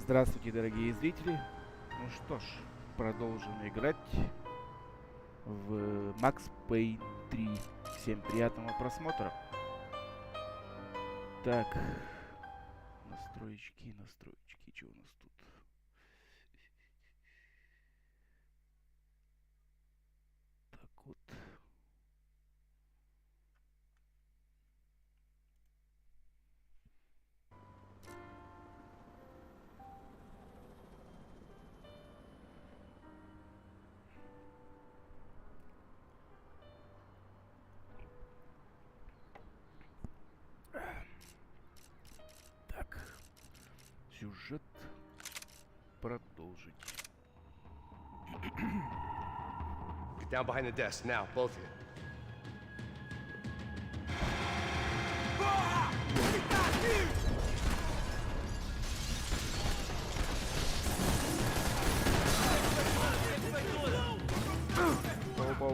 Здравствуйте, дорогие зрители. Ну что ж, продолжим играть в Макс Пэйн 3. Всем приятного просмотра. Так, настроечки, что у нас тут? Так вот. Так, сюжет продолжить. Get down behind the desk now, both of you.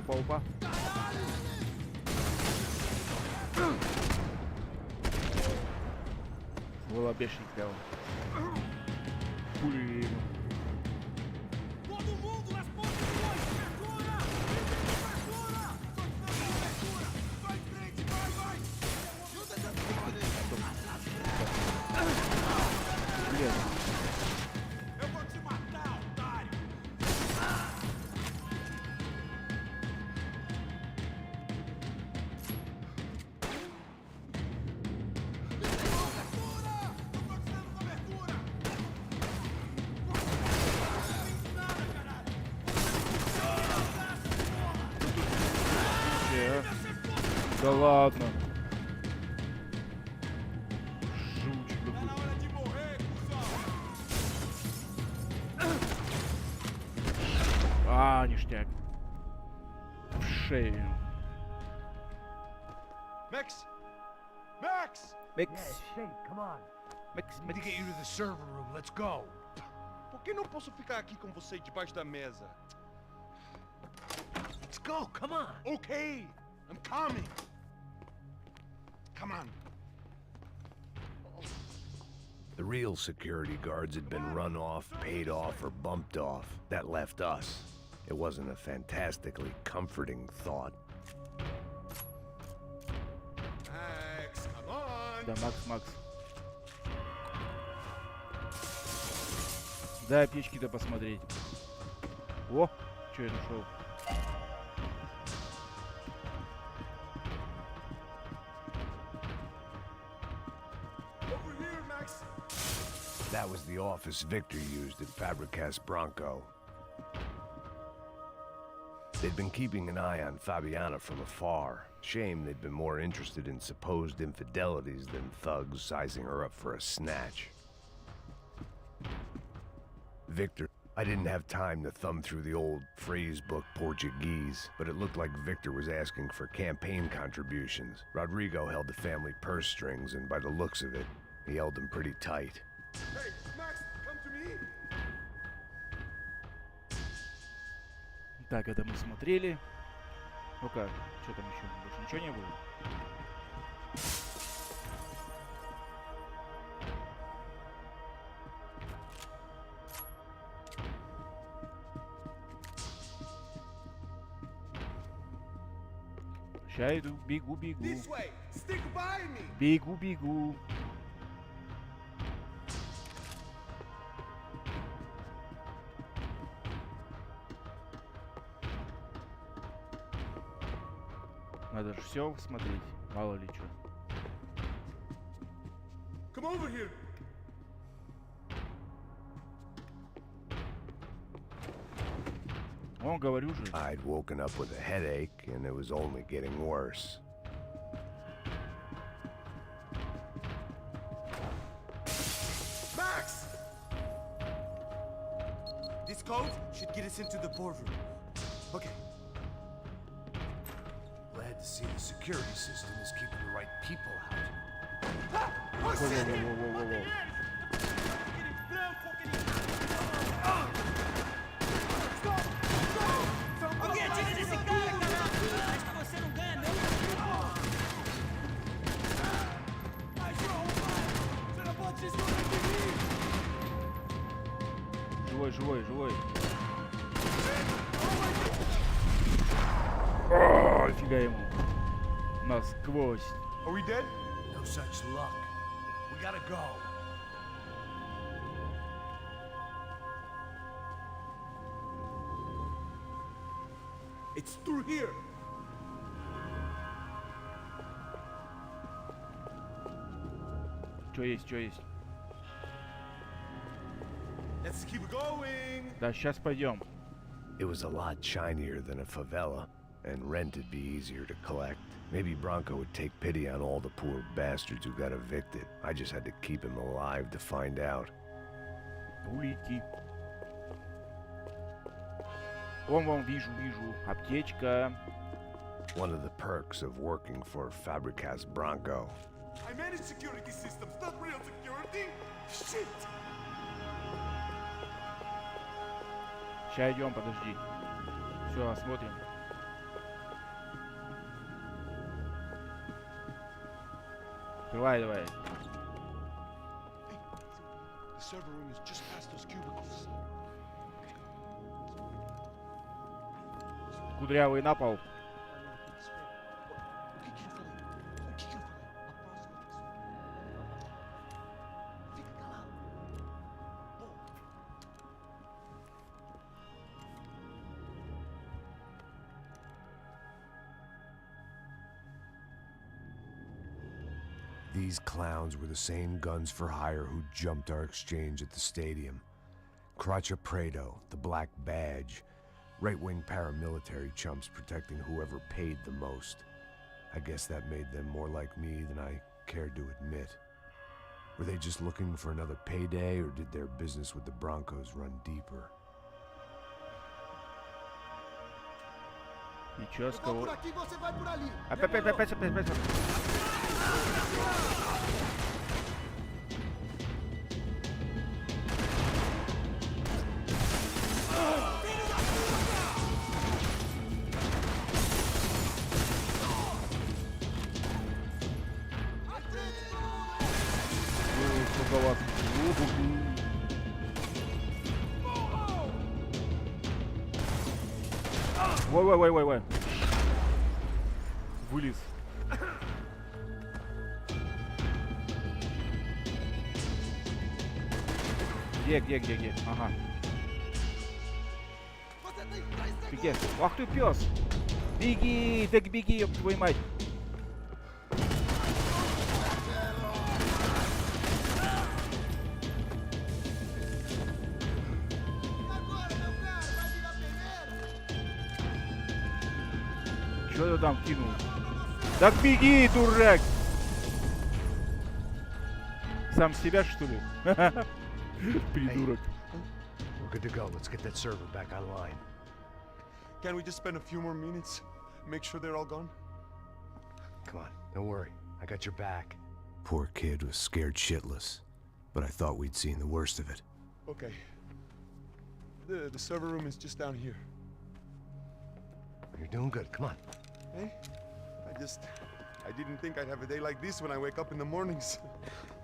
Опа. Голубешник прямо. Блин. Да ладно. Жуть какой-то. Ништяк. В шею. Max! Max. Yeah, Shane, come on. Max. Need to get you to the server room. Let's go. Por que não posso ficar aqui com você debaixo da mesa? Let's go. Come on. Okay, I'm coming. Come on. The real security guards had been run off, paid off, or bumped off. That left us. It wasn't a fantastically comforting thought. Max, come on. Да, Макс. Дай аптечки-то посмотреть. О, что я нашел? That was the office Victor used at Branco. They'd been keeping an eye on Fabiana from afar. Shame they'd been more interested in supposed infidelities than thugs sizing her up for a snatch. Victor, I didn't have time to thumb through the old phrase book Portuguese, but it looked like Victor was asking for campaign contributions. Rodrigo held the family purse strings, and by the looks of it, he held them pretty tight. Hey, Max, come to me. Так, это мы смотрели. Ну-ка, что там еще? Больше ничего не было? Ща иду, бегу. This way. Stick by me. Бегу. Надо же все смотреть, мало ли что. Come over here. Он, говорю же. I'd woken up with a headache, and it was only getting worse. Max! This code should get us into the boardroom. Okay. Glad to see the security system is keeping the right people out. Во-во-во-во-во-во. Alguém atira nesse cara, caralho! Acho que você não ganha, não. Mas, João, você não pode se esconder de mim! Живой. О, фига ему. Насквозь. Are we dead? No such luck. We gotta go. It's through here. Чё есть? Let's keep going. Да, сейчас пойдем. It was a lot shinier than a favela, and rent'd be easier to collect. Maybe Bronco would take pity on all the poor bastards who got evicted. I just had to keep him alive to find out. Улики. Вон, вижу. Аптечка. One of the perks of working for Fabricas Bronco. I manage security systems, not real security. Shit. Сейчас идем, подожди. Все, осмотрим. Давай. The server room is just past those cubicles. Кудрявый на пол. These clowns were the same guns for hire who jumped our exchange at the stadium. Crotcha Prado, the Black Badge, right-wing paramilitary chumps protecting whoever paid the most. I guess that made them more like me than I cared to admit. Were they just looking for another payday, or did their business with the Broncos run deeper? И чё, с кого? Por aqui, você vai por ali. Опять. Ой. Вылез. Где? Ага. Ты где? Ах ты пес! Беги, ёб твою мать! Чё ты там кинул? Так беги, дурак! Сам себя, что ли? Придурок. We're good to go. Let's get that server back online. Can we just spend a few more minutes? Make sure they're all gone? Come on, don't worry. I got your back. Poor kid was scared shitless, but I thought we'd seen the worst of it. Okay. The server room is just down here. You're doing good. Come on. Hey? I didn't think I'd have a day like this when I wake up in the mornings.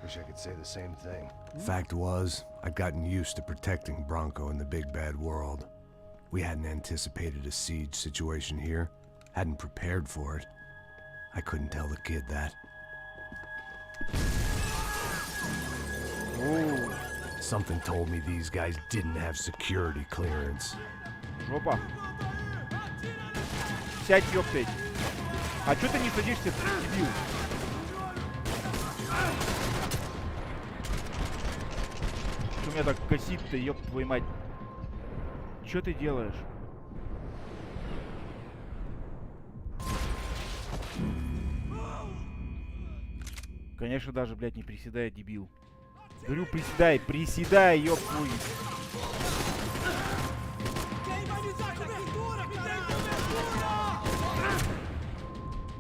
Wish I could say the same thing. Fact was, I'd gotten used to protecting Bronco in the big bad world. We hadn't anticipated a siege situation here, hadn't prepared for it. I couldn't tell the kid that. Ooh. Something told me these guys didn't have security clearance. Жопа. Сядь, ёптать. А чё ты не садишься, дебил? Что меня так косит-то, ёб твою мать? Чё ты делаешь? Конечно, даже, блядь, не приседай, дебил. Говорю, приседай, ёб твою.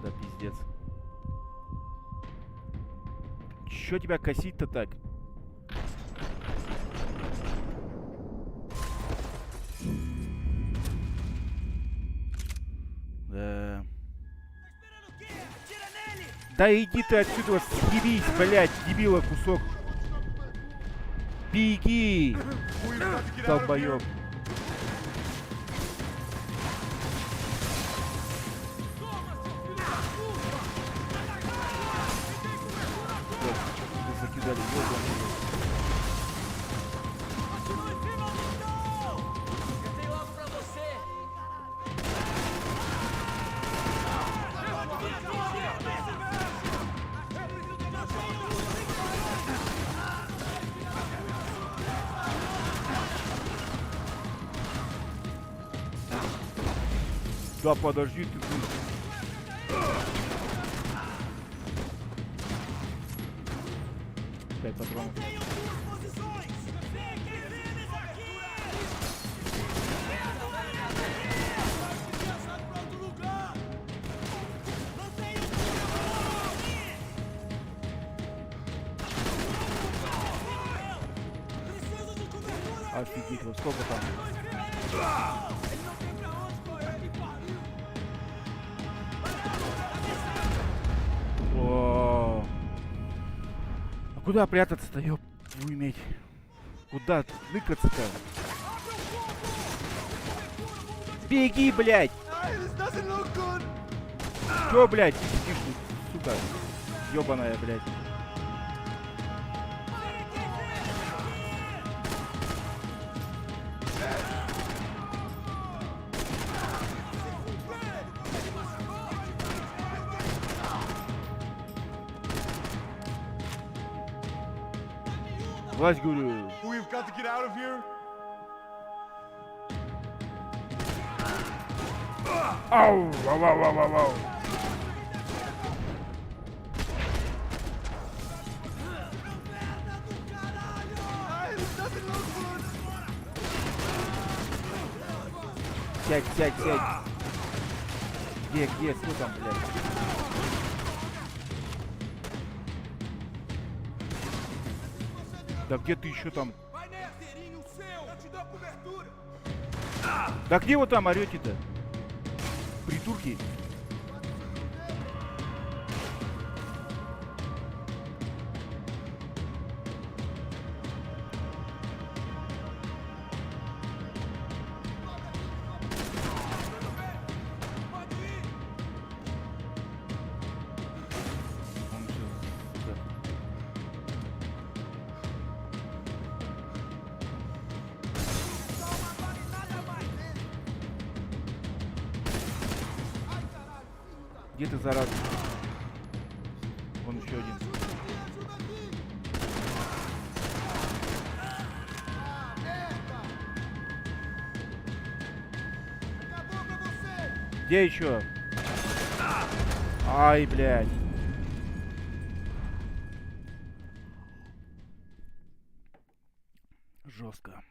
Да пиздец. Чё тебя косить-то так? Да. Да иди ты отсюда, съебись, блядь, дебила кусок. Беги! We've got to get out of here. Долбоёб. Закидали, ёбаный. Continue em cima do chão! Eu tenho algo pra você! Да подожди ты. 5 патронов. Tenho duas posições! Fiquem firmes aqui! Viajado pra outro lugar! Mantenham o Preciso de cobertura! Офигеть, вот сколько там? Ele não tem pra onde correr, que pariu! О. А куда прятаться-то, ёб твою иметь? Куда ныкаться-то? Беги, блядь! This doesn't look good. Чё, блядь, ты сидишь тут, сука? Ёбаная, блядь. Влазь, говорю. We've got to get out of here. Ау, ау, ау, ау, ау, ау. This doesn't look good. Сядь, сядь, сядь. Где, что там, блядь? Да где ты еще там? Vai nessa, Erinho, o seu! Eu te dou cobertura! Да где вы там орете-то? Придурки. Он сейчас, сука. Где ты, зараза? Вон еще один. Где еще? Ай, блядь. Жестко.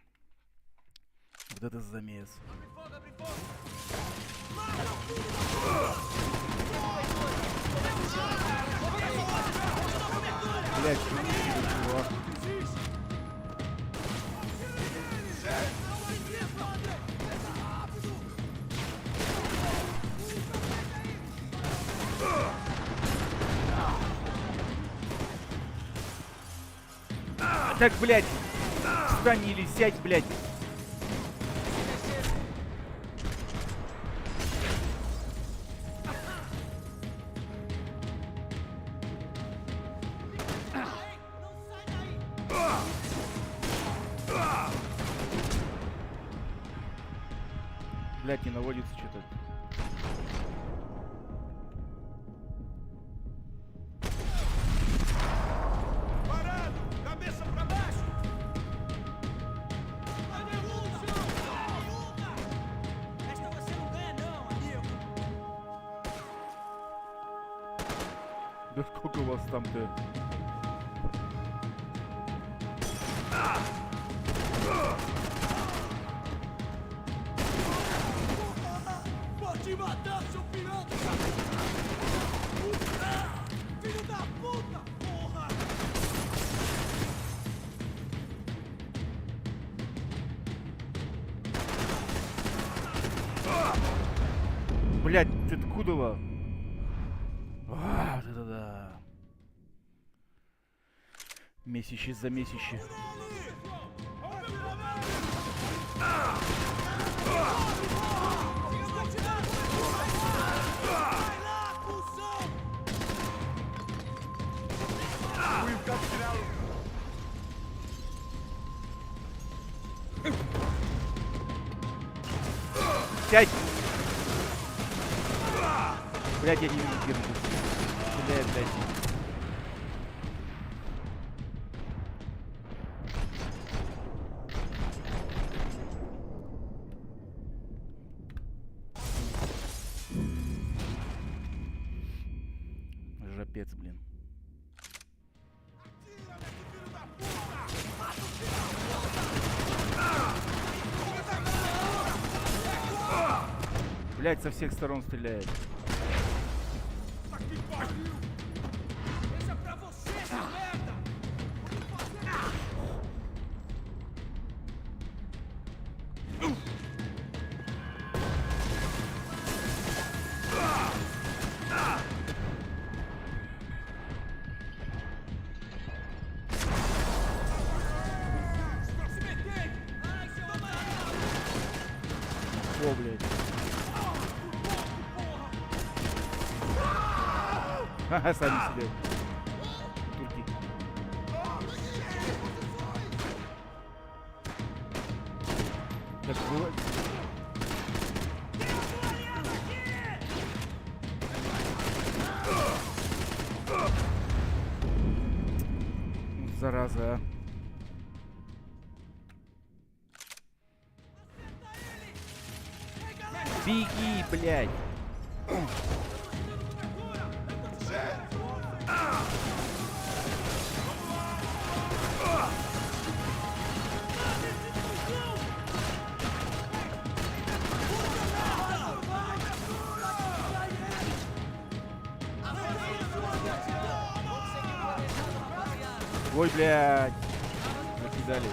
Вот это замес. Блядь, чувак. Так, блядь, встань или сядь, блядь. Блядь, не наводится что-то. Parado! Cabeça pra baixo! Vai denúncia! Esta você não ganha não, amigo! Да сколько у вас там-то? Vou te matar, seu piranha! Filho da puta, porra! Блядь, ты откуда? Вот это да. Месище за месище. Сядь! Блядь, я не вижу первый. Стреляет, блядь. Жопец, блин. Блять, со всех сторон стреляет. О, блядь. Ха-ха, сами себе. Турки. Так было. Зараза. Беги, блядь. Ой, блядь. Накидали.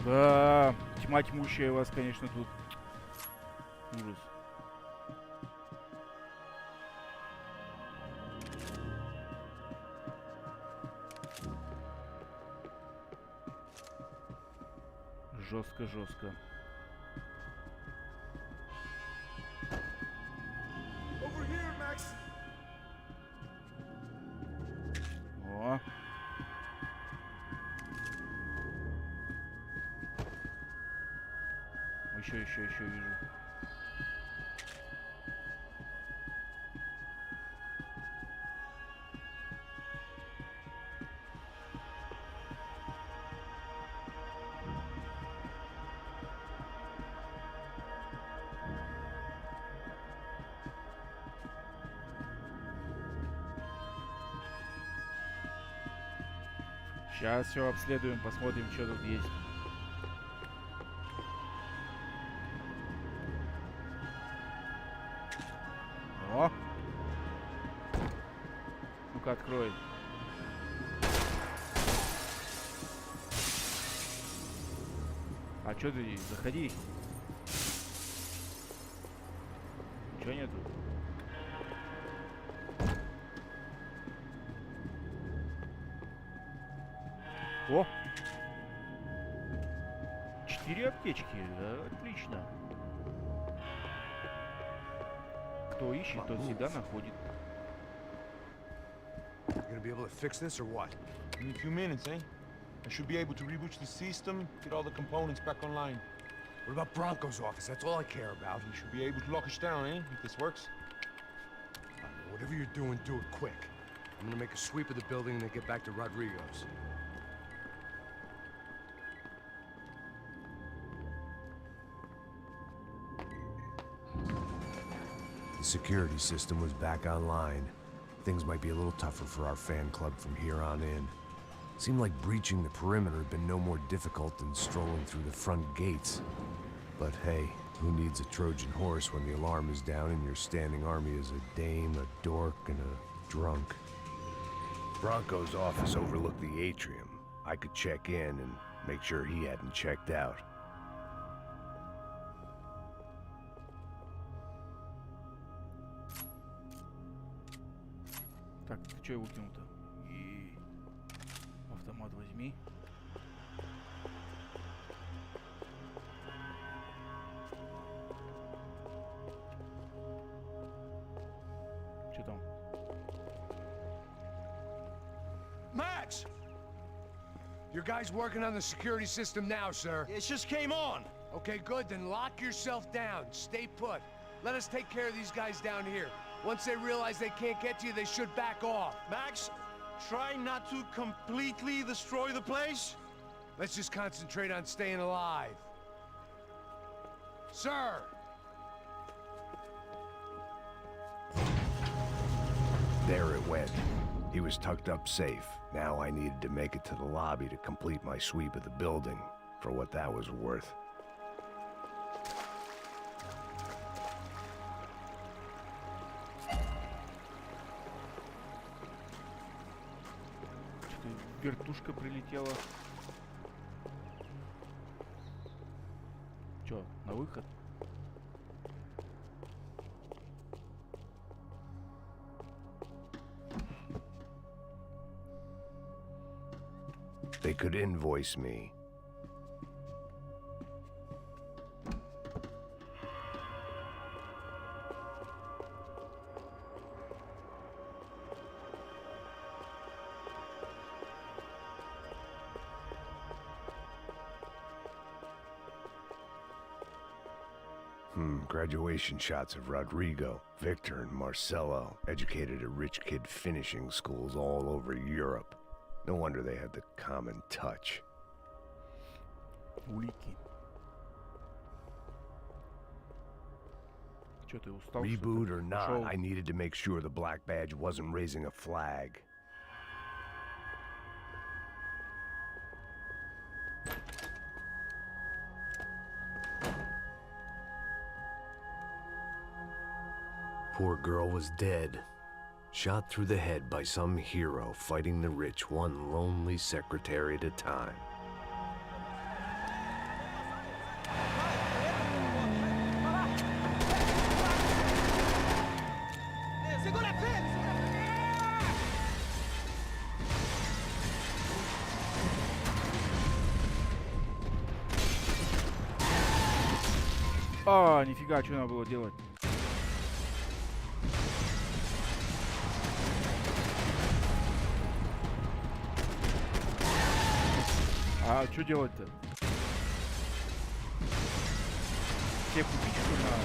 Да, тьма тьмущая вас, конечно, тут. Ужас. Жестко. Over here, Max. О. Еще вижу. Сейчас все обследуем, посмотрим, что тут есть. О! Ну-ка, открой. А что ты? Заходи. Ничего нету. О! 4 аптечки. Отлично. Кто ищет, тот всегда находит. You gonna be able to fix this or what? In a few minutes, eh? I should be able to reboot the system, get all the components back online. What about Bronco's office? That's all I care about. You should be able to lock us down, eh? If this works. Whatever you're doing, do it quick. I'm gonna make a sweep of the building and then get back to Rodrigo's. The security system was back online. Things might be a little tougher for our fan club from here on in. Seemed like breaching the perimeter had been no more difficult than strolling through the front gates. But hey, who needs a Trojan horse when the alarm is down and your standing army is a dame, a dork, and a drunk? Bronco's office overlooked the atrium. I could check in and make sure he hadn't checked out. Так, ты чё его кинул-то? И автомат возьми. Чё там? Max! Your guy's working on the security system now, sir. It just came on. Okay, good, then lock yourself down. Stay put. Let us take care of these guys down here. Once they realize they can't get to you, they should back off. Max, try not to completely destroy the place. Let's just concentrate on staying alive. Sir! There it went. He was tucked up safe. Now I needed to make it to the lobby to complete my sweep of the building, for what that was worth. Что-то вертушка прилетела. Чё, на выход? They could invoice me. Graduation shots of Rodrigo, Victor, and Marcelo, educated at rich kid finishing schools all over Europe. No wonder they had the common touch. Улики. Чё ты устал? Reboot or not, Ушел? I needed to make sure the black badge wasn't raising a flag. Poor girl was dead. Shot through the head by some hero fighting the rich one lonely secretary at a time. Segura a frente! А, нифига, что надо было делать? А что делать-то? Тебе купить что надо?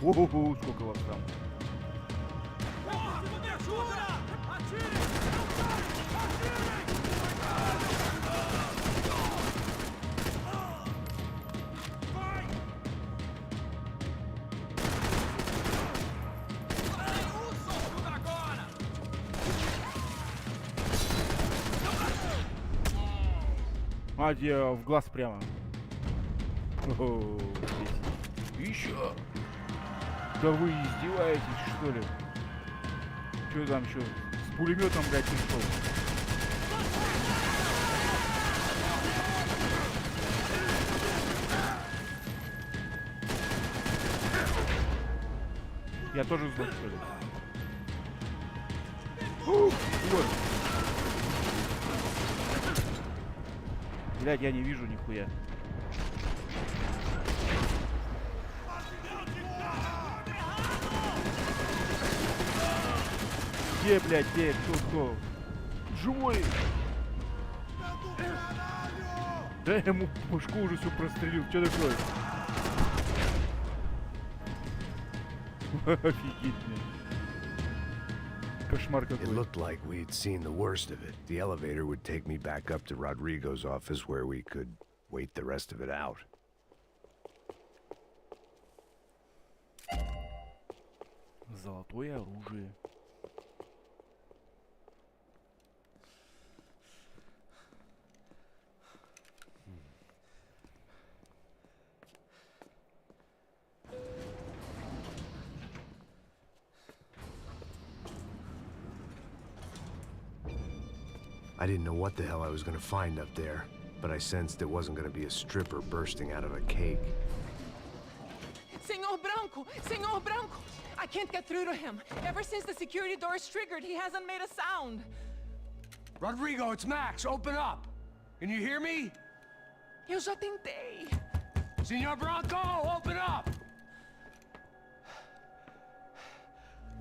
О-хо-хо, сколько вас там? А, где в глаз прямо. О, еще. Да вы издеваетесь, что ли? Что там еще? С пулеметом, блядь, пришел. Я тоже злой, что ли? Вот. Блядь, я не вижу нихуя. Где, блядь, где? Кто? Живой! Да я ему пушку уже всю прострелил. Что такое? Офигеть, блядь. Кошмар It какой. looked like we'd seen the worst of it. The elevator would take me back up to Rodrigo's office where we could wait the rest of it out. Золотое оружие. I didn't know what the hell I was gonna find up there, but I sensed it wasn't gonna be a stripper bursting out of a cake. Senor Branco! Senor Branco! I can't get through to him. Ever since the security door is triggered, he hasn't made a sound. Rodrigo, it's Max. Open up. Can you hear me? Eu já tentei. Senor Branco, open up!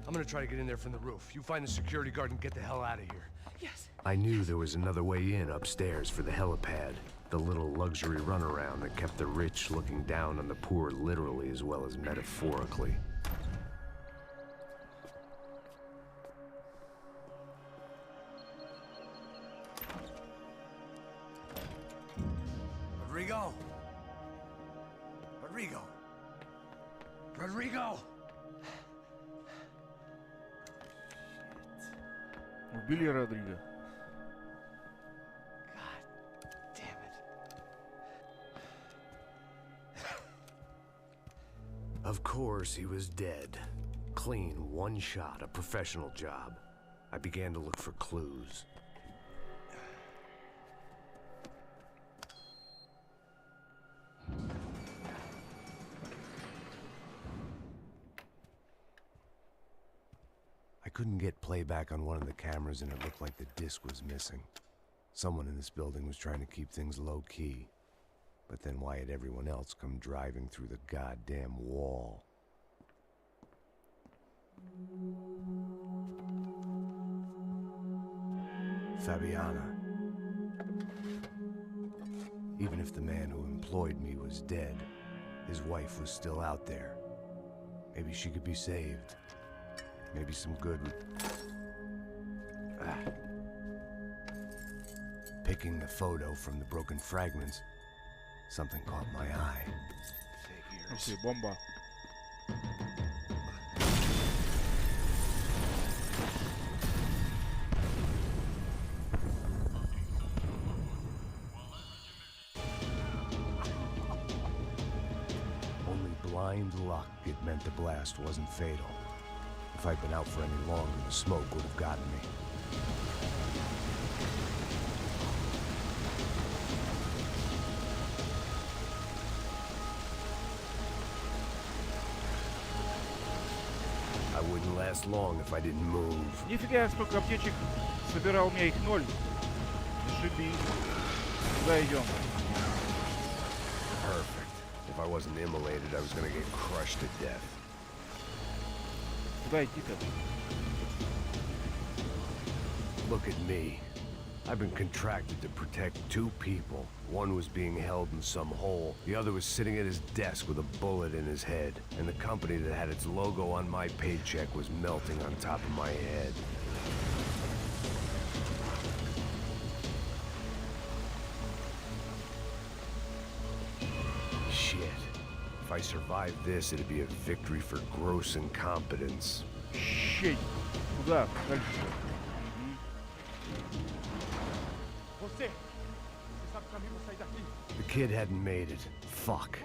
I'm gonna try to get in there from the roof. You find the security guard and get the hell out of here. Yes. I knew there was another way in upstairs for the helipad. The little luxury runaround that kept the rich looking down on the poor literally as well as metaphorically. Rodrigo! Rodrigo! Rodrigo! Убили Родриго. God damn it. Of course, he was dead. Clean, one shot, a professional job. I began to look for clues. I couldn't get playback on one of the cameras and it looked like the disc was missing. Someone in this building was trying to keep things low-key. But then why had everyone else come driving through the goddamn wall? Fabiana. Even if the man who employed me was dead, his wife was still out there. Maybe she could be saved. Maybe some good would... Picking the photo from the broken fragments, something caught my eye. Окей, бомба. Only blind luck it meant the blast wasn't fatal. If I'd been out for any longer, the smoke would have gotten me. I wouldn't last long if I didn't move. Нифига, столько аптечек. Собирал, у меня их 0. Зашибись. Куда идем? Perfect. If I wasn't immolated, I was gonna get crushed to death. Куда идти-то? Look at me. I've been contracted to protect two people. One was being held in some hole. The other was sitting at his desk with a bullet in his head. And the company that had its logo on my paycheck was melting on top of my head. Shit. If I survived this, it'd be a victory for gross incompetence. Щей. Куда? Дальше. The kid hadn't made it. Fuck.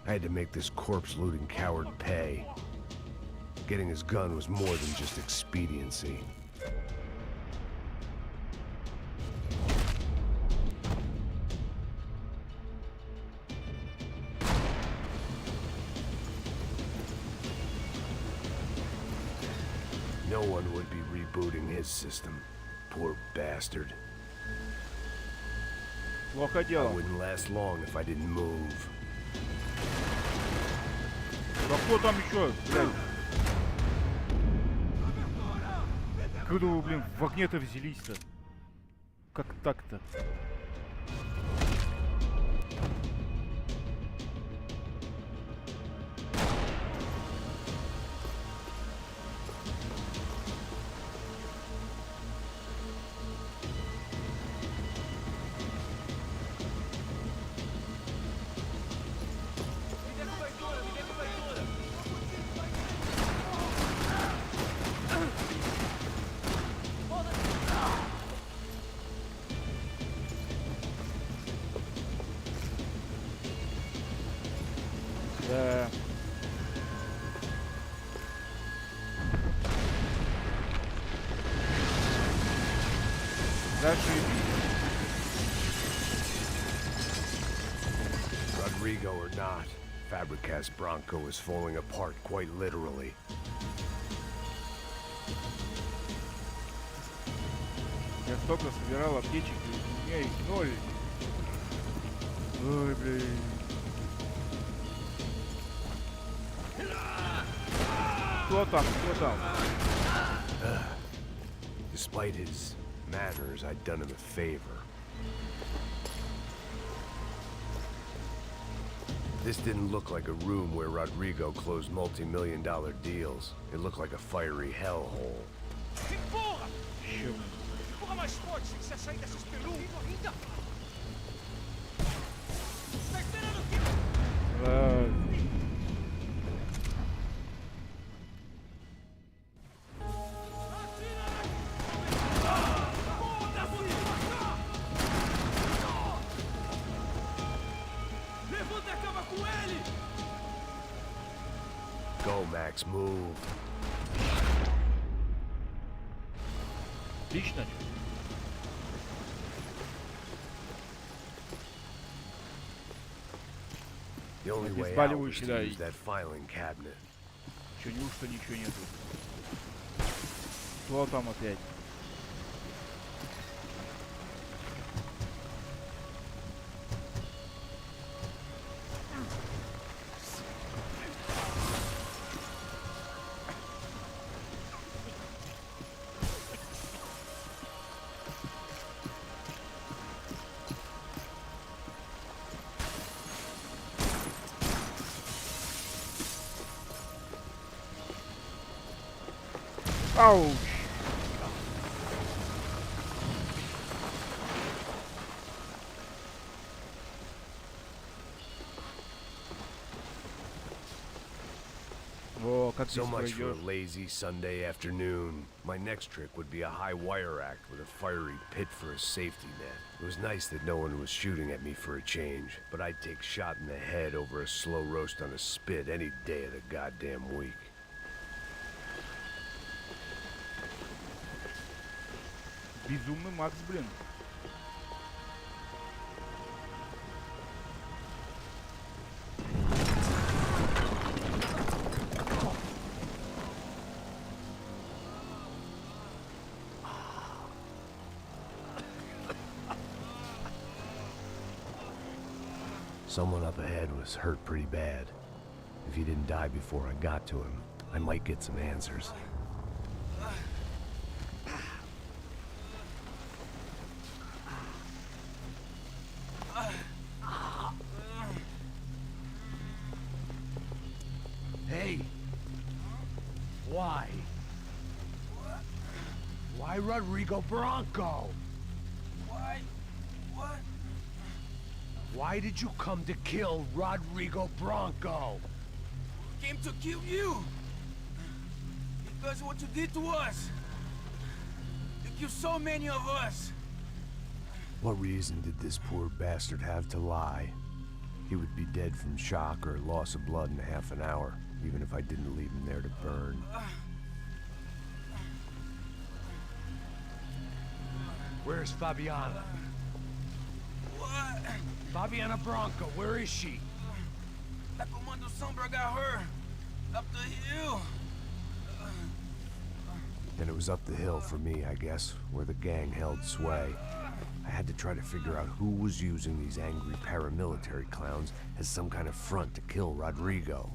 I had to make this corpse-looting coward pay. Getting his gun was more than just expediency. No one would be rebooting his system. Poor bastard. Плохо I дело. wouldn't last long if I didn't move. Да кто там еще? Блядь. Откуда вы, блин, в огне-то взялись-то? Как так-то? Rodrigo or not, Fabricas Bronco is falling apart quite literally. Я столько собирал аптечек, и у меня их 0. Ой, блин. Кто там? Кто там? Despite his manners, I'd done him a favor. This didn't look like a room where Rodrigo closed multi-million-dollar deals. It looked like a fiery hellhole. Чё? Porra mais forte, sem você sair dessa espelunca ainda! Tá esperando o quê? Ладно. Levanta a cama com ele! Go, Max, move. Отлично. The only way Обезболивающий, out was to да, use и- that filing cabinet. Чё, неужто ничего нету? Кто там опять? Ауч! Во, как So здесь much for a пройдешь? lazy Sunday afternoon. My next trick would be a high wire act with a fiery pit for a safety net. It was nice that no one was shooting at me for a change, but I'd take shot in the head over a slow roast on a spit any day of the goddamn week. Безумный Макс, блин. Someone up ahead was hurt pretty bad. If he didn't die before I got to him, I might get some answers. Hey! Why? Why Rodrigo Branco? Why? What? Why did you come to kill Rodrigo Branco? Came to kill you! Because of what you did to us! You killed so many of us! What reason did this poor bastard have to lie? He would be dead from shock or loss of blood in half an hour, even if I didn't leave him there to burn. Where's Fabiana? What? Fabiana Branco, where is she? La Comando Sombra got her! Up the hill! And it was up the hill for me, I guess, where the gang held sway. I had to try to figure out who was using these angry paramilitary clowns as some kind of front to kill Rodrigo.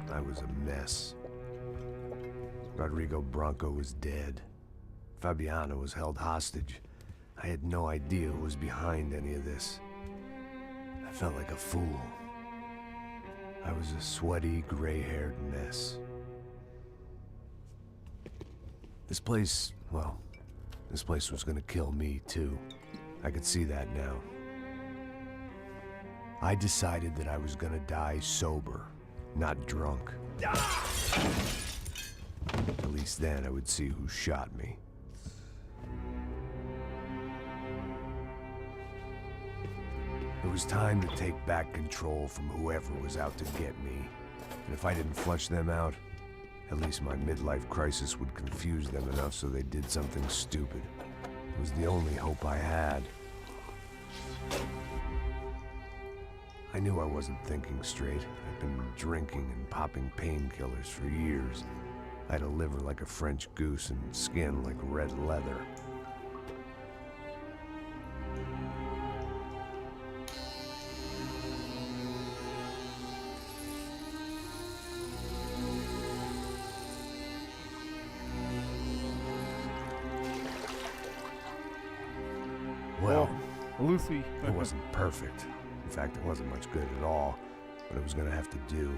I was a mess. Rodrigo Branco was dead. Fabiana was held hostage. I had no idea who was behind any of this. I felt like a fool. I was a sweaty, gray-haired mess. This place, well, this place was gonna kill me too. I could see that now. I decided that I was gonna die sober, not drunk. At least then I would see who shot me. It was time to take back control from whoever was out to get me. And if I didn't flush them out, at least my midlife crisis would confuse them enough so they did something stupid. It was the only hope I had. I knew I wasn't thinking straight. I'd been drinking and popping painkillers for years. I had a liver like a French goose and skin like red leather. Well, Лысый. it wasn't perfect. In fact, it wasn't much good at all, but it was gonna have to do.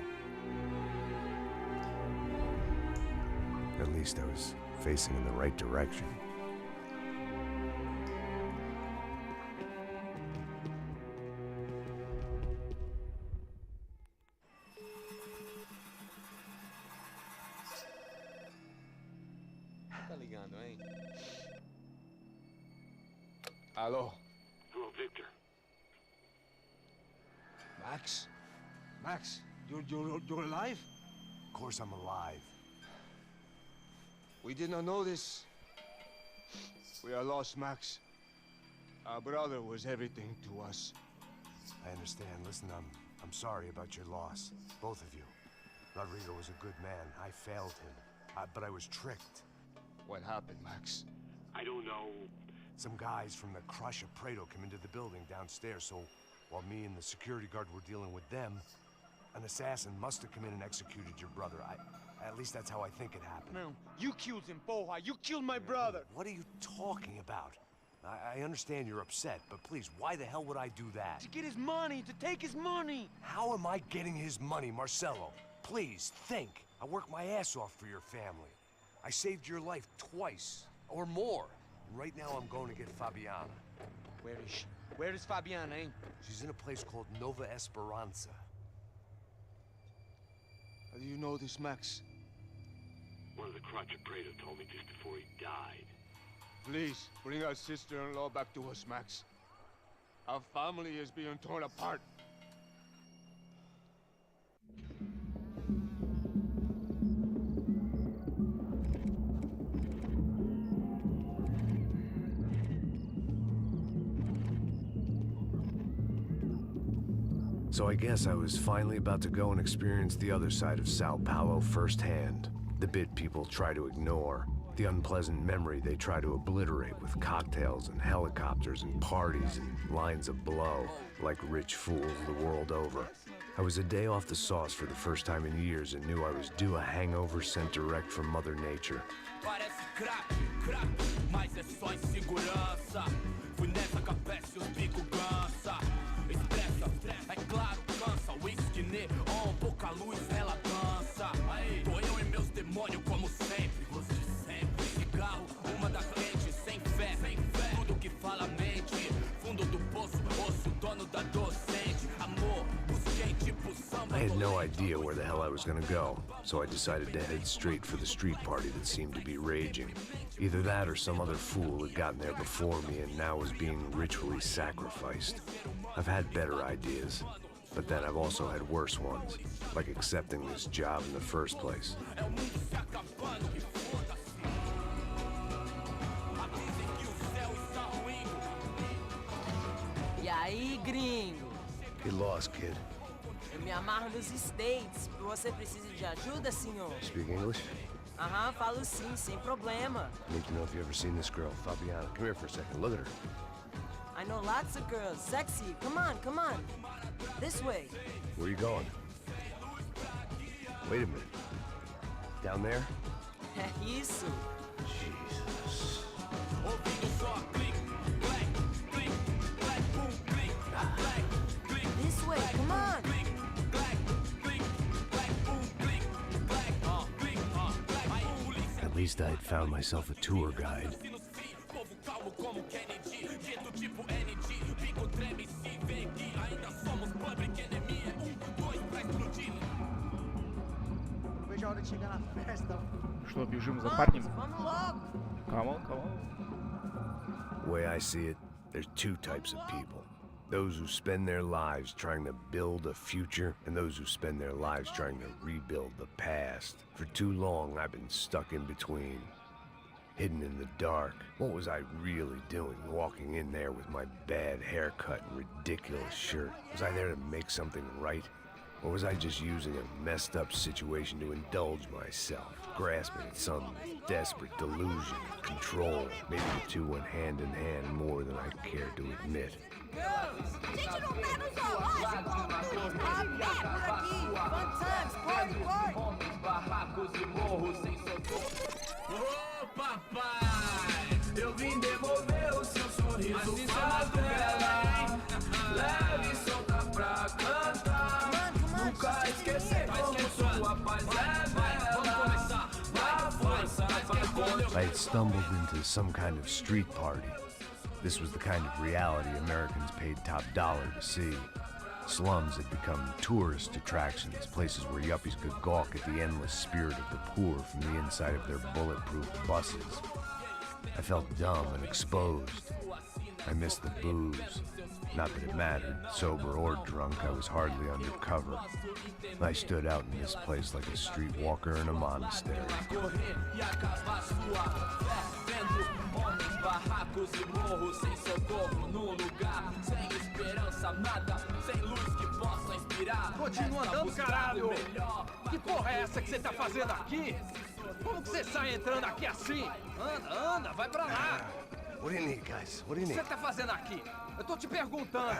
At least I was facing in the right direction. Tá ligando, hein? Alô? Hello, Victor. Max? Max, you're alive? Of course I'm alive. We did not know this. We are lost, Max. Our brother was everything to us. I understand. Listen, I'm sorry about your loss. Both of you. Rodrigo was a good man. I failed him. But I was tricked. What happened, Max? I don't know. Some guys from the Crush of Prado came into the building downstairs, so while me and the security guard were dealing with them, an assassin must have come in and executed your brother. At least that's how I think it happened. No, you killed him, Boha. You killed my brother. What are you talking about? I understand you're upset, but please, why the hell would I do that? To get his money, to take his money. How am I getting his money, Marcelo? Please, think. I worked my ass off for your family. I saved your life twice, or more. Right now I'm going to get Fabiana. Where is she? Where is Fabiana, eh? She's in a place called Nova Esperanza. How do you know this, Max? One of the Crotch of Prado told me just before he died. Please, bring our sister-in-law back to us, Max. Our family is being torn apart. So I guess I was finally about to go and experience the other side of Sao Paulo firsthand. The bit people try to ignore. The unpleasant memory they try to obliterate with cocktails and helicopters and parties and lines of blow, like rich fools the world over. I was a day off the sauce for the first time in years and knew I was due a hangover sent direct from Mother Nature. Parece crack, mas é só insegurança. Fui nessa capeste, os bico cansa. Estressa, é claro, cansa. Whisky neon, pouca luz, ela dança. Tô eu e meus demônios como sempre. Você sempre. Cigarro, uma da frente, sem fé. Tudo que fala mente. Fundo do poço, osso, dono da docente. Amor, busquei tipo samba. I had no idea where the hell I was gonna go, so I decided to head straight for the street party that seemed to be raging. Either that or some other fool had gotten there before me and now was being ritually sacrificed. I've had better ideas, but then I've also had worse ones, like accepting this job in the first place. E aí, gringo? Get lost, kid. Eu me amarro nos States. Você precisa de ajuda, senhor? Speak English? Aham, falo sim, sem problema. I need to know if you've ever seen this girl, Fabiana. Come here for a second. Look at her. I know lots of girls. Sexy. Come on, come on. This way. Where are you going? Wait a minute. Down there? É isso. Jesus. This way, come on. At least I had found myself a tour guide. Что, бежим за парнем? Vamos logo. Come on, come on. The way I see it, there's two types of people. Those who spend their lives trying to build a future, and those who spend their lives trying to rebuild the past. For too long, I've been stuck in between. Hidden in the dark. What was I really doing walking in there with my bad haircut and ridiculous shirt? Was I there to make something right? Or was I just using a messed up situation to indulge myself, grasping at some desperate delusion of control? Maybe the two went hand in hand more than I cared to admit. Gente, não tá no zoológico! Ah, merda por aqui! Fun times, party, Ô papai, eu vim devolver o seu sorriso favela. Leve e solta pra cantar. Nunca esquecer como sua paz é bela. Dá força pra I had stumbled into some kind of street party. This was the kind of reality Americans paid top dollar to see. Slums had become tourist attractions, places where yuppies could gawk at the endless spirit of the poor from the inside of their bulletproof buses. I felt dumb and exposed. I missed the booze. Not that it mattered, sober or drunk, I was hardly undercover. I stood out in this place like a streetwalker in a monastery. barracos e morros sem socorro num lugar sem esperança, nada, sem luz que possa inspirar. Continua andando, caralho! Que porra é essa que você tá fazendo aqui? Como que você sai entrando aqui assim? Anda, anda, vai pra lá! What do you need, guys? What do you O que need? você tá fazendo aqui? Eu tô te perguntando.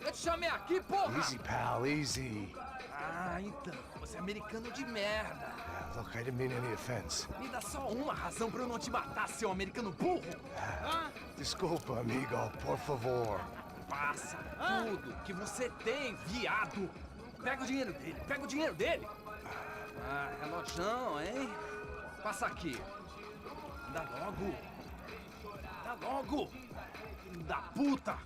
Eu te chamei aqui, porra! Easy, pal, easy. Ah, então, você é americano de merda. Look, I didn't mean any offense. Me dá só uma razão pra eu não te matar, seu americano burro. Hã? Desculpa, amigo, por favor. Passa tudo que você tem, viado. Pega o dinheiro dele, pega o dinheiro dele. Ah, relojão, hein? Passa aqui. Dá logo. Dá logo. Filho da puta.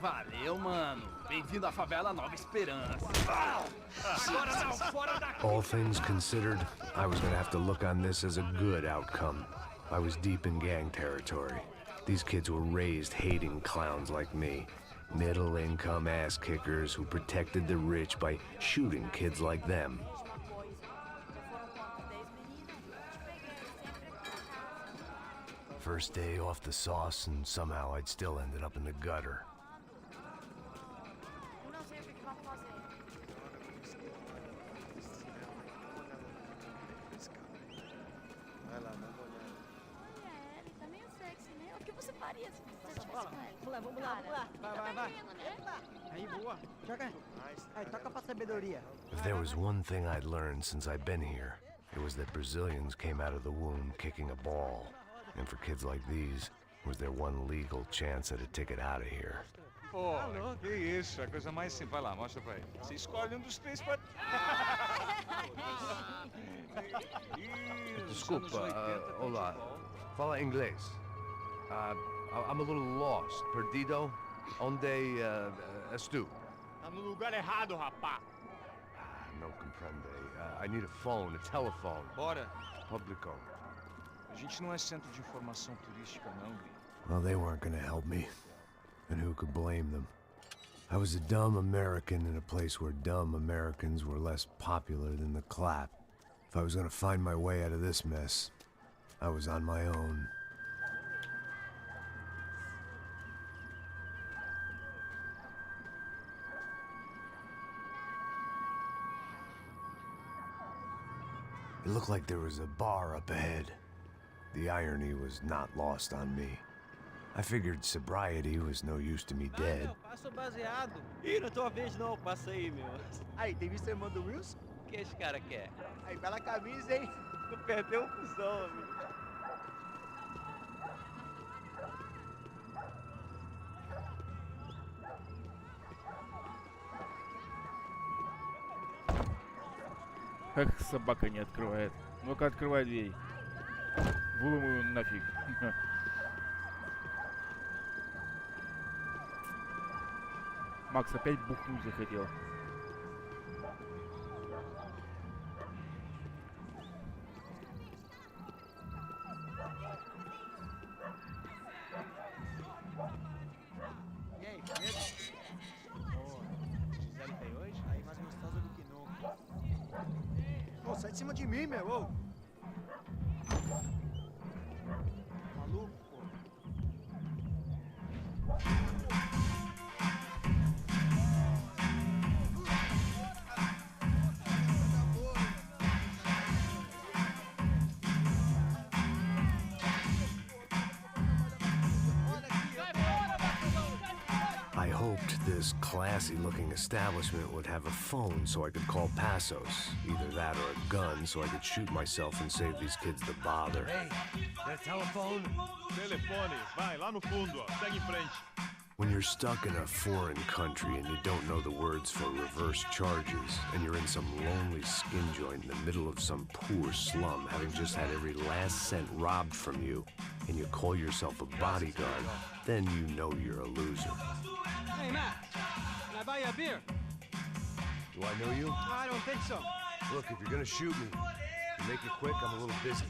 Valeu, mano. Bem-vindo à favela Nova Esperança. Agora não, fora daqui. All things considered, I was gonna have to look on this as a good outcome. I was deep in gang territory. These kids were raised hating clowns like me. Middle-income ass-kickers who protected the rich by shooting kids like them. First day off the sauce, and somehow I'd still ended up in the gutter. If there was one thing I'd learned since I'd been here, it was that Brazilians came out of the womb kicking a ball. And for kids like these, it was their one legal chance at a ticket out of here. Pô, que isso, a coisa mais simples. Vai lá, mostra pra ele. Você escolhe dos três pra... Desculpa, olá. Fala inglês. I'm a little lost. Perdido? Onde és tu? Tá no lugar errado, rapá. Não comprende. I need a phone, a telephone. Bora. Publico. A gente não é centro de informação turística, não, Gui. Well, they weren't gonna help me. And who could blame them? I was a dumb American in a place where dumb Americans were less popular than the clap. If I was gonna find my way out of this mess, I was on my own. It looked like there was a bar up ahead. The irony was not lost on me. I figured sobriety was no use to me dead. Passo baseado. Ih, não é tua vez não, passa aí, meu. Aí, tem visto a irmã do Wilson? O que esse cara quer? Aí, bela camisa, hein? Tu perdeu um cuzão, amigo. Как собака не открывает. Ну-ка, открывай дверь. Выломаю нафиг. Макс опять бухнуть захотел. de mim, meu. Ô. Maluco, pô. I hoped this classy-looking establishment would have a phone so I could call Passos. Either that or a gun so I could shoot myself and save these kids the bother. Hey, that telephone? Telefone, vai, lá no fundo, ó. Segue em frente. When you're stuck in a foreign country and you don't know the words for reverse charges, and you're in some lonely skin joint in the middle of some poor slum, having just had every last cent robbed from you, and you call yourself a bodyguard, then you know you're a loser. Hey, Matt. Can I buy you a beer? Do I know you? I don't think so. Look, if you're gonna shoot me, you make it quick, I'm a little busy.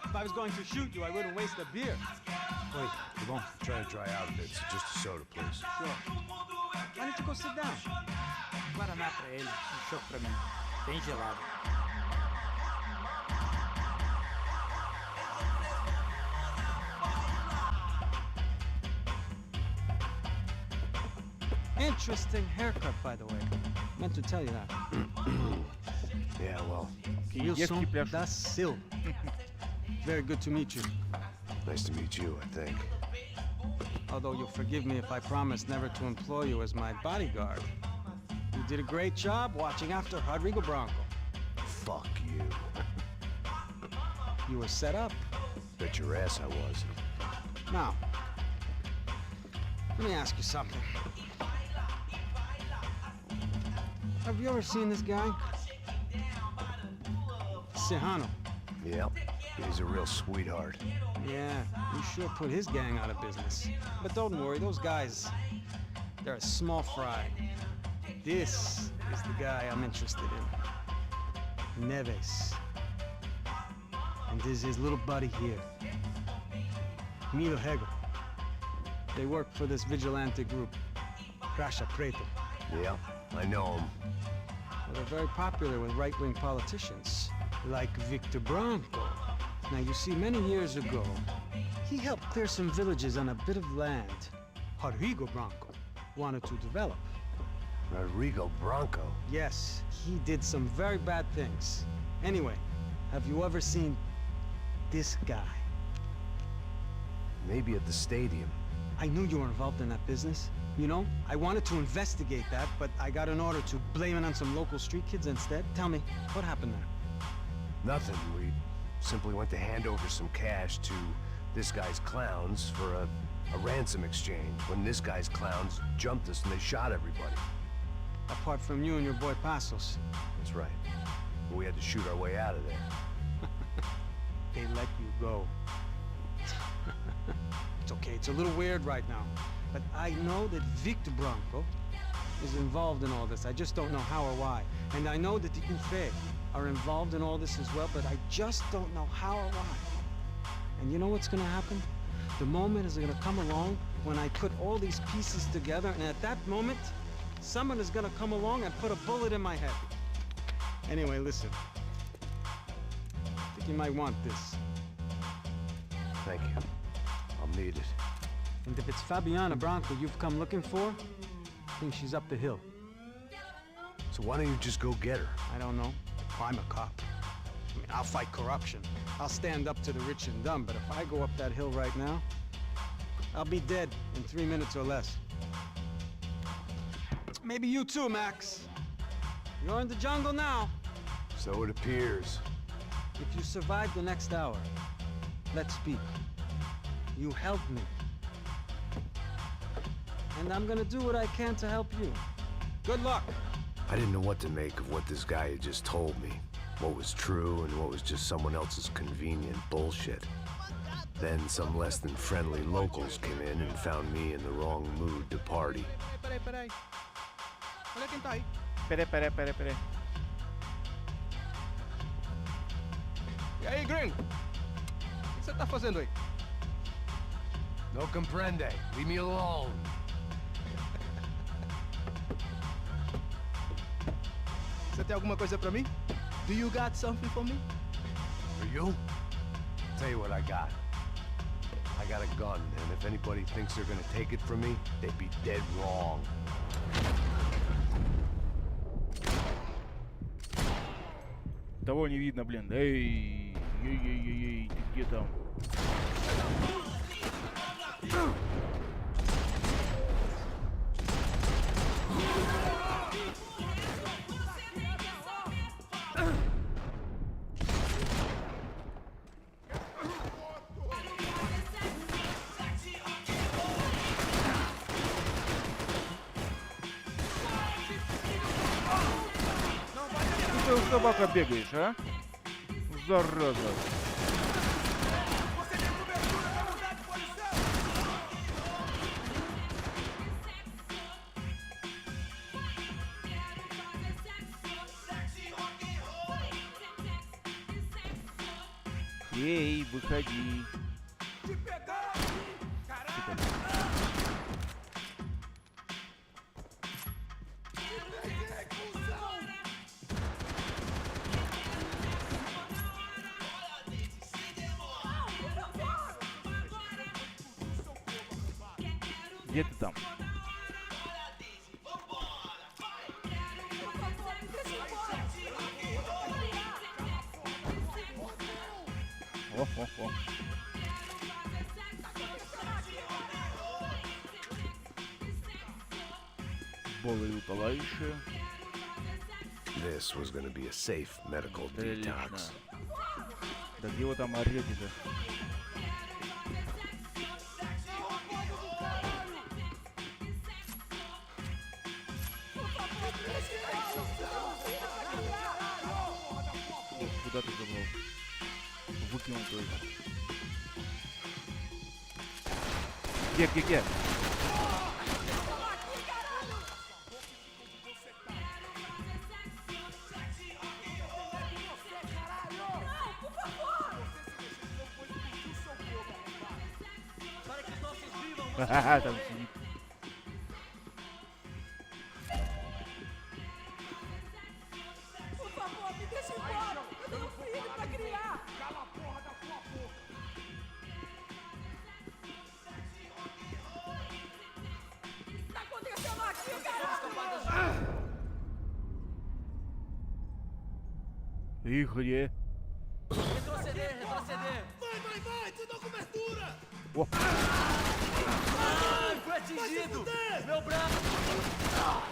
If I was going to shoot you, I wouldn't waste a beer. Wait, come on. I'm trying to dry out a bit, so just a soda, please. Sure. Why don't you go sit down? Guaraná pra ele, chopp pra mim. Bem gelado. Interesting haircut, by the way. Meant to tell you that. Yeah, well, You sont docile. Very good to meet you. nice to meet you, I think. Although you'll forgive me if I promise never to employ you as my bodyguard. You did a great job watching after Rodrigo Branco. Fuck you. You were set up. Bet your ass I was. Now, let me ask you something. Have you ever seen this guy? Sejano. Yep, he's a real sweetheart. Yeah, you sure put his gang out of business. But don't worry, those guys, they're a small fry. This is the guy I'm interested in. Neves. And this is his little buddy here. Milo Hegel. They work for this vigilante group, Crasha Preto. Yep, I know him. Well, they're very popular with right-wing politicians, like Victor Branco. Now, you see, many years ago, he helped clear some villages on a bit of land Rodrigo Branco wanted to develop. Rodrigo Branco? Yes, he did some very bad things. Anyway, have you ever seen this guy? Maybe at the stadium. I knew you were involved in that business. You know, I wanted to investigate that, but I got an order to blame it on some local street kids instead. Tell me, what happened there? Nothing. We simply went to hand over some cash to this guy's clowns for a ransom exchange when this guy's clowns jumped us and they shot everybody. Apart from you and your boy Passos. That's right. But we had to shoot our way out of there. They let you go. It's okay, it's a little weird right now. But I know that Victor Branco is involved in all this. I just don't know how or why. And I know that the UFE are involved in all this as well, but I just don't know how or why. And you know what's gonna happen? The moment is gonna come along when I put all these pieces together, and at that moment, someone is gonna come along and put a bullet in my head. Anyway, listen. I think you might want this. Thank you. I'll need it. And if it's Fabiana Branco you've come looking for, I think she's up the hill. So why don't you just go get her? I don't know. I'm a cop. I mean, I'll fight corruption. I'll stand up to the rich and dumb, but if I go up that hill right now, I'll be dead in 3 minutes or less. Maybe you too, Max. You're in the jungle now. So it appears. If you survive the next hour, let's speak. You helped me. And I'm gonna do what I can to help you. Good luck. I didn't know what to make of what this guy had just told me. What was true and what was just someone else's convenient bullshit. Then some less than friendly locals came in and found me in the wrong mood to party. Peraí. Olha quem tá aí. Peraí. E aí, gringo? O que você tá fazendo aí? No comprende. Leave me alone. Você tem alguma coisa pra mim? Do you got something for me? For you? Tell you what I got. I got a gun, and if anybody thinks they're gonna take it from me, they'd be dead wrong. Того не видно, блин. Эй, ей, ты где там? Ты что, собака, бегаешь, а? Зараза. Эй, выходи. Где ты там? О. Болеутоляющим. This was gonna be a safe medical detox. Да где вы там орете-то? Куда ты забрал? Выкинул только. Где? Ха-ха, там сидит. Ih, где? Retroceder! Vai! Te dou cobertura! Ai, foi atingido! Meu braço! Não,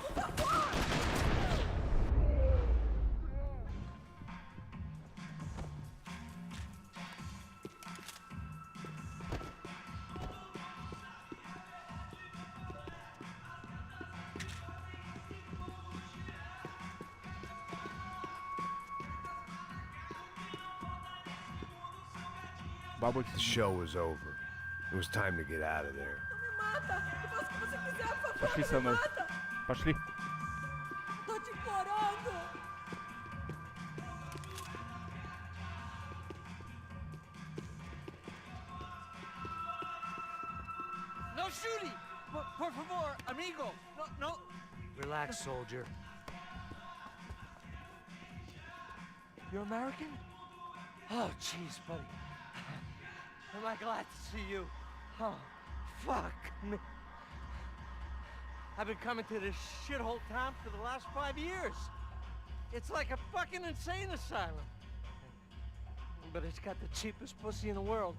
por favor! The show was over. It was time to get out of there. Пошли со мной. Пошли. No shooting! Por favor, amigo! No! Relax, soldier. You're American? Oh, jeez, buddy. Am I glad to see you? Oh, fuck me. I've been coming to this shithole town for the last 5 years. It's like a fucking insane asylum. But it's got the cheapest pussy in the world.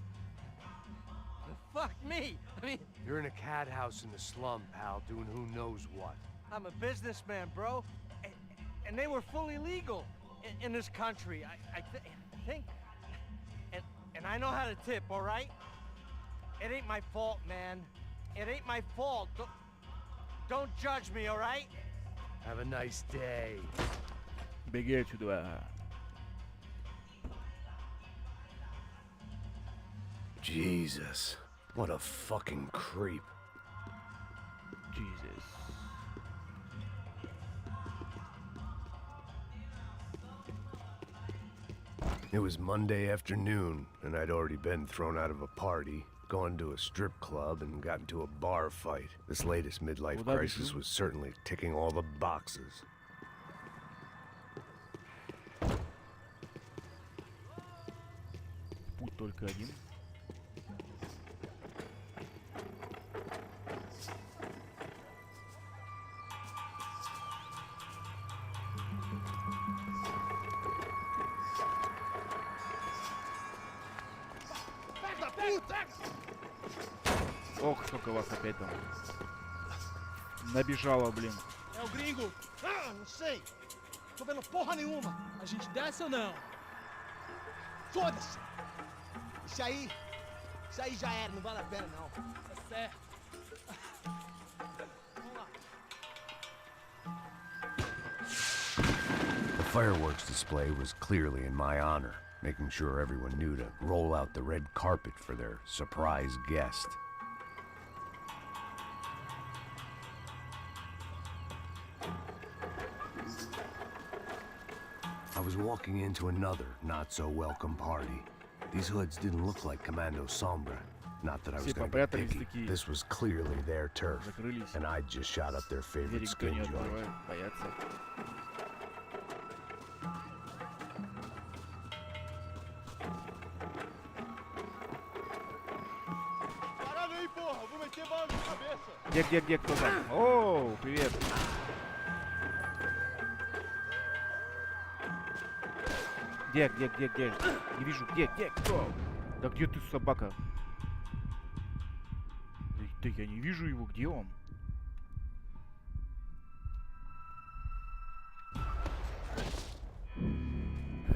Fuck me. I mean... You're in a cat house in the slum, pal, doing who knows what. I'm a businessman, bro. And they were fully legal in this country. I think... And I know how to tip, all right? It ain't my fault, man. It ain't my fault. Don't judge me, all right? Have a nice day. Беги отсюда. Jesus, what a fucking creep. Jesus. It was Monday afternoon, and I'd already been thrown out of a party, gone to a strip club, and got into a bar fight. This latest midlife crisis was certainly ticking all the boxes. Только один. Ох, сколько вас опять там набежало, блин. É o gringo? Ah, não sei. Tô vendo porra nenhuma. A gente desce ou não? Foda-se. Isso aí já era, não vale a pena não. Tá certo. Vamos lá. The fireworks display was clearly in my honor, making sure everyone knew to roll out the red carpet for their surprise guest. I was walking into another not-so-welcome party. These hoods didn't look like Commando Sombra. Not that I was going to get picky. This was clearly their turf, and I just shot up their favorite skin joint. Где, кто там? О, привет. Где? Не вижу, где, кто? Да где ты, собака? Да я не вижу его, где он?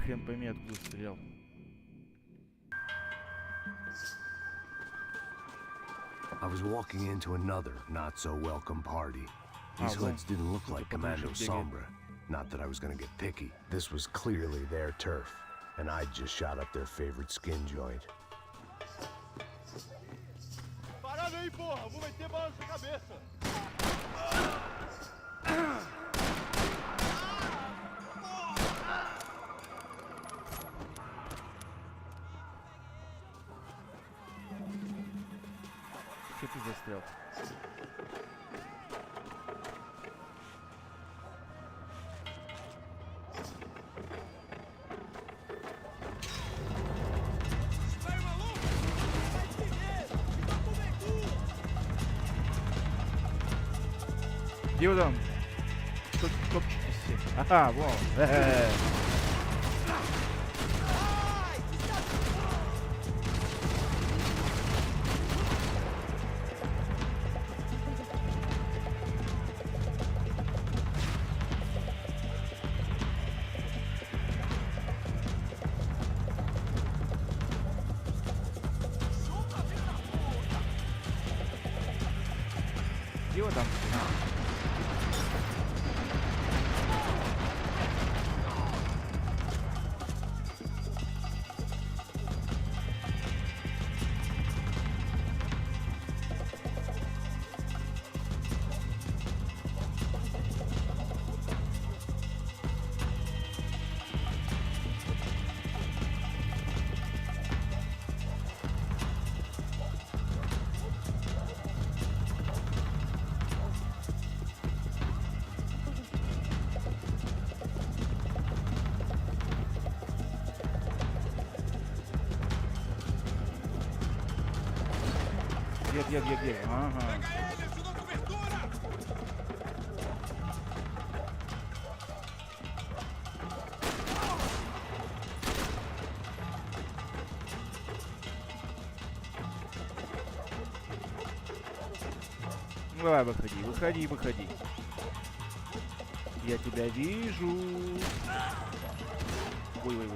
Хрен пойми, откуда стрелял. I was walking into another not-so-welcome party. These hoods didn't look like Commando Sombra. Not that I was gonna get picky. This was clearly their turf, and I just shot up their favorite skin joint. Parada aí, porra! Vou meter bala na sua cabeça! Что ты застрял? Где вы там? Топчитесь все. Ага, вон. Где вы там? Где? Ага. Ну давай, выходи. Я тебя вижу. Ой.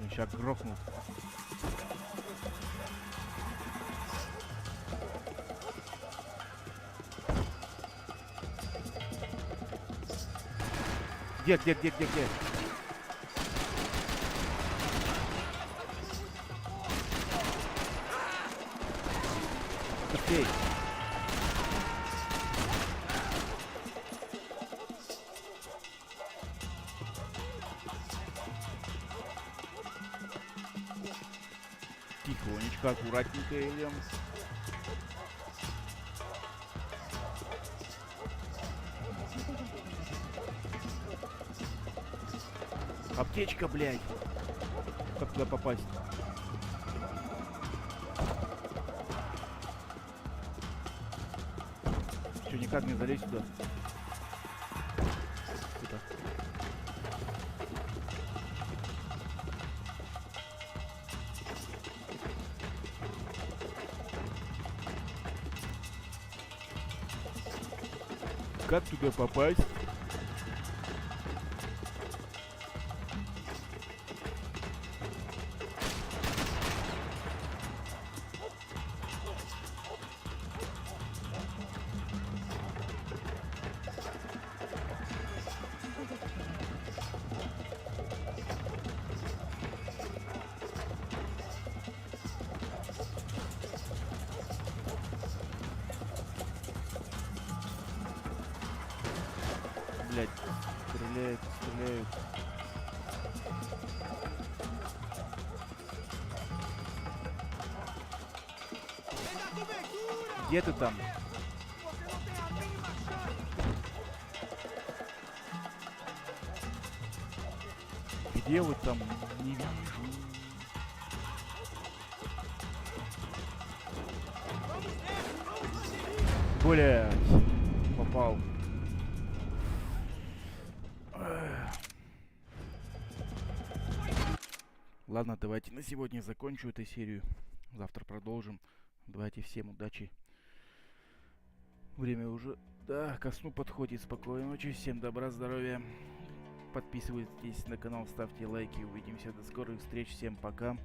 Сейчас грохнул. Где? Быстрей. Ну-ка, аккуратненько, Ильям. Аптечка, блядь. Как туда попасть? Что, никак не залезть туда? Сюда. Как туда попасть? Блять, стреляют, стреляют. Где ты там? Где вы там? Не вижу. Более попал. Ладно, давайте на сегодня закончу эту серию. Завтра продолжим. Давайте, всем удачи. Время уже, да, ко сну подходит. Спокойной ночи, всем добра, здоровья. Подписывайтесь на канал, ставьте лайки. Увидимся, до скорых встреч. Всем пока.